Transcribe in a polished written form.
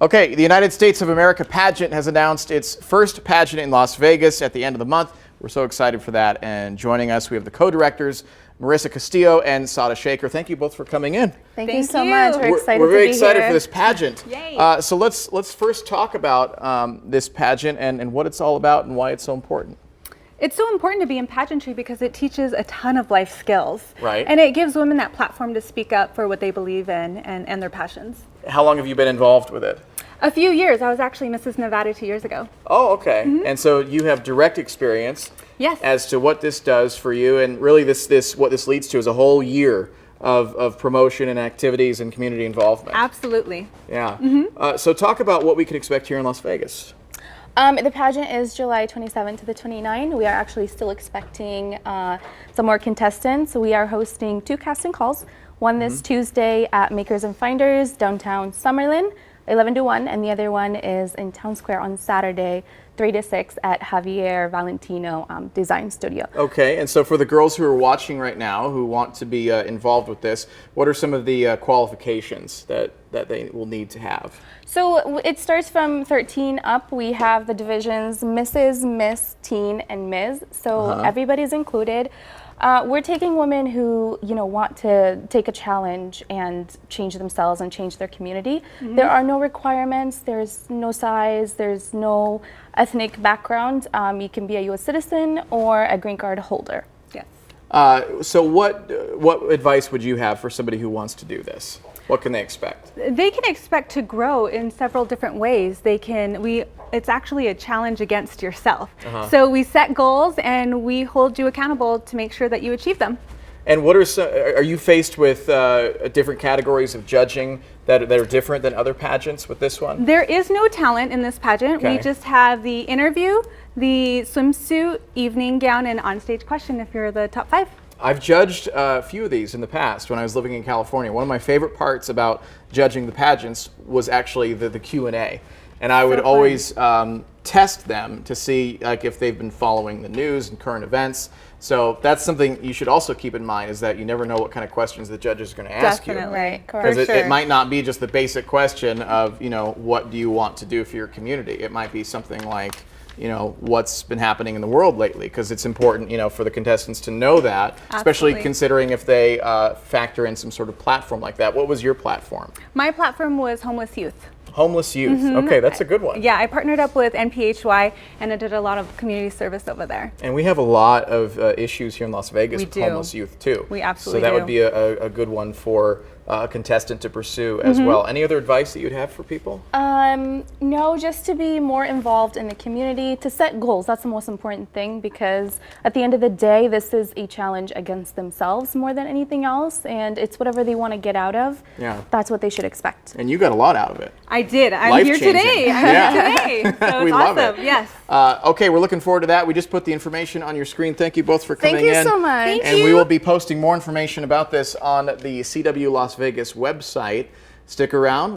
Okay, the United States of America Pageant has announced its first pageant in Las Vegas at the end of the month. We're so excited for that. And joining us, we have the co-directors, Marissa Castillo and Sada Shaker. Thank you both for coming in. Thank you so much. We're excited We're very to be excited here. for this pageant. Yay. So let's first talk about this pageant and what it's all about and why it's so important. It's so important to be in pageantry because it teaches a ton of life skills. Right. And it gives women that platform to speak up for what they believe in and their passions. How long have you been involved with it? A few years. I was actually Mrs. Nevada 2 years ago. Oh, okay. And so you have direct experience Yes. as to what this does for you, and really what this leads to is a whole year of promotion and activities and community involvement. Absolutely. Yeah. So talk about what we could expect here in Las Vegas. The pageant is July 27th to the 29th. We are actually still expecting some more contestants. We are hosting 2 casting calls. One this Tuesday at Makers and Finders, downtown Summerlin, 11 to 1, and the other one is in Town Square on Saturday, 3 to 6 at Javier Valentino Design Studio. Okay, and so for the girls who are watching right now who want to be involved with this, what are some of the qualifications that they will need to have? So it starts from 13 up. We have the divisions Mrs., Miss, Teen, and Ms. So everybody's included. We're taking women who, want to take a challenge and change themselves and change their community. There are no requirements. There's no size. There's no ethnic background. You can be a U.S. citizen or a green card holder. Yes. So what advice would you have for somebody who wants to do this? What can they expect? They can expect to grow in several different ways. It's actually a challenge against yourself. So we set goals and we hold you accountable to make sure that you achieve them. And are you faced with different categories of judging that are different than other pageants with this one? There is no talent in this pageant. Okay. We just have the interview, the swimsuit, evening gown, and onstage question if you're the top 5. I've judged a few of these in the past when I was living in California. One of my favorite parts about judging the pageants was actually the Q&A. And I would always test them to see if they've been following the news and current events. So that's something you should also keep in mind, is that you never know what kind of questions the judges are going to ask you. Definitely. Right, Because correct. it might not be just the basic question of, what do you want to do for your community? It might be something like, what's been happening in the world lately, because it's important, for the contestants to know that, especially Absolutely. considering if they factor in some sort of platform like that. What was your platform? My platform was homeless youth. Homeless youth. Okay, that's a good one. Yeah, I partnered up with NPHY and I did a lot of community service over there. And we have a lot of issues here in Las Vegas We with do. homeless youth too. We absolutely So that do. would be a good one for a contestant to pursue as well. Any other advice that you'd have for people? No, just to be more involved in the community, to set goals. That's the most important thing, because at the end of the day, this is a challenge against themselves more than anything else, and it's whatever they want to get out of. Yeah. That's what they should expect. And you got a lot out of it. I did. I'm here Life-changing. today. Yeah. I'm here today. So We it's love awesome. it. Yes. Okay, we're looking forward to that. We just put the information on your screen. Thank you both for coming in. Thank you so much. Thank And we will be posting more information about this on the CW Las Vegas website. Stick around.